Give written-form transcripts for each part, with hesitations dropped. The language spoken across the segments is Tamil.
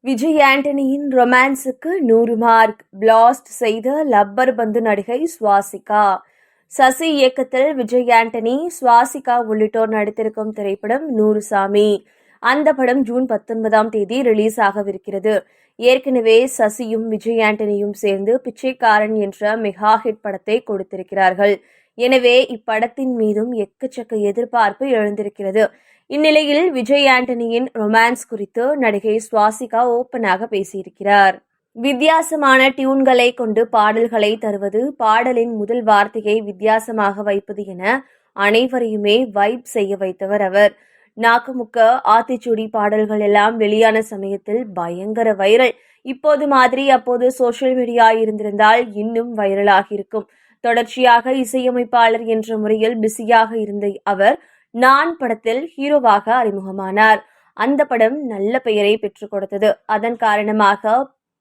விஜய் ஆண்டனியின் ரொமான்ஸுக்கு 100 மார்க். பிளாஸ்ட் செய்த லப்பர் பந்து நடிகை சுவாசிகா. சசி இயக்கத்தில் விஜய் ஆண்டனி, சுவாசிகா உள்ளிட்டோர் நடித்திருக்கும் திரைப்படம் 100 சாமி. அந்த படம் ஜூன் 19ஆம் தேதி ரிலீஸ் ஆகவிருக்கிறது. ஏற்கனவே சசியும் விஜய் ஆண்டனியும் சேர்ந்து பிச்சைக்காரன் என்ற மெகா ஹிட் படத்தை கொடுத்திருக்கிறார்கள். எனவே இப்படத்தின் மீதும் எக்கச்சக்க எதிர்பார்ப்பு எழுந்திருக்கிறது. இந்நிலையில் விஜய் ஆண்டனியின் ரொமான்ஸ் குறித்து நடிகை சுவாசிகா ஓப்பனாக பேசியிருக்கிறார். வித்தியாசமான டியூன்களை கொண்டு பாடல்களை தருவது, பாடலின் முதல் வார்த்தையை வித்தியாசமாக வைப்பது என அனைவரையுமே வைப் செய்ய வைத்தவர் அவர். நாக்குமுக்க ஆத்திச்சூடி பாடல்கள் எல்லாம் வெளியான சமயத்தில் பயங்கர வைரல். இப்போது மாதிரி அப்போது சோசியல் மீடியா இருந்திருந்தால் இன்னும் வைரலாகி இருக்கும். தொடர்ச்சியாக இசையமைப்பாளர் என்ற முறையில் பிஸியாக இருந்த அவர் நான் படத்தில் ஹீரோவாக அறிமுகமானார். அந்த படம் நல்ல பெயரை பெற்றுக் கொடுத்தது. அதன் காரணமாக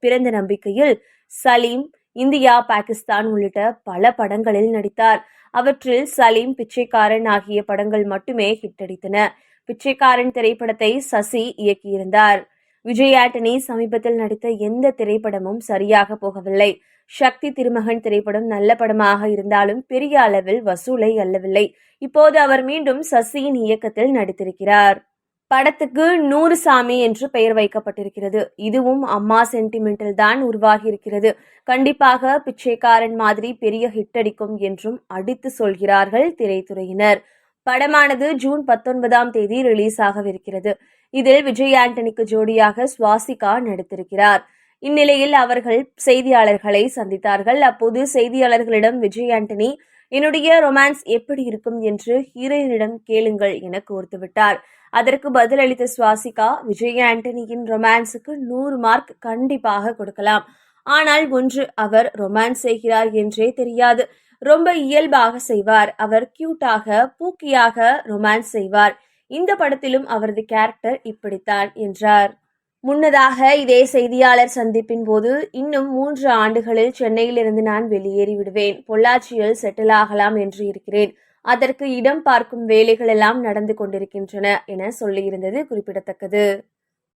பிறந்த நம்பிக்கையில், சலீம், இந்தியா, பாகிஸ்தான் உள்ளிட்ட பல படங்களில் நடித்தார். அவற்றில் சலீம், பிச்சைக்காரன் ஆகிய படங்கள் மட்டுமே ஹிட் அடித்தன. பிச்சைக்காரன் திரைப்படத்தை சசி இயக்கியிருந்தார். விஜய் ஆண்டனி சமீபத்தில் நடித்த எந்த திரைப்படமும் சரியாக போகவில்லை. சக்தி திருமகன் திரைப்படம் நல்ல படமாக இருந்தாலும் பெரிய அளவில் வசூலை அள்ளவில்லை. இப்போது அவர் மீண்டும் சசியின் இயக்கத்தில் நடித்திருக்கிறார். படத்துக்கு 100 சாமி என்று பெயர் வைக்கப்பட்டிருக்கிறது. இதுவும் அம்மா சென்டிமெண்டில் தான் உருவாகியிருக்கிறது. கண்டிப்பாக பிச்சைக்காரன் மாதிரி பெரிய ஹிட் அடிக்கும் என்றும் அடித்து சொல்கிறார்கள் திரைத்துறையினர். படமானது ஜூன் 19ஆம் தேதி ரிலீஸ் ஆகவிருக்கிறது. இதில் விஜய் ஆண்டனிக்கு ஜோடியாக சுவாசிகா நடித்திருக்கிறார். இந்நிலையில் அவர்கள் செய்தியாளர்களை சந்தித்தார்கள். அப்போது செய்தியாளர்களிடம் விஜய் ஆண்டனி, என்னுடைய ரொமான்ஸ் எப்படி இருக்கும் என்று ஹீரோயினிடம் கேளுங்கள் என கோர்த்துவிட்டார். அதற்கு பதிலளித்த சுவாசிகா, விஜய் ஆண்டனியின் ரொமான்ஸுக்கு 100 மார்க் கண்டிப்பாக கொடுக்கலாம். ஆனால் ஒன்று, அவர் ரொமான்ஸ் செய்கிறார் என்றே தெரியாது. ரொம்ப இயல்பாக செய்வார். அவர் கியூட்டாக, பூக்கியாக ரொமான்ஸ் செய்வார். இந்த படத்திலும் அவரது கேரக்டர் இப்படித்தான் என்றார். முன்னதாக இதே செய்தியாளர் சந்திப்பின் போது, இன்னும் 3 ஆண்டுகளில் சென்னையிலிருந்து நான் வெளியேறி விடுவேன். பொள்ளாச்சியில் செட்டில் ஆகலாம் என்று இருக்கிறேன். அதற்கு இடம் பார்க்கும் வேலைகள் எல்லாம் நடந்து கொண்டிருக்கின்றன என சொல்லியிருந்தது குறிப்பிடத்தக்கது.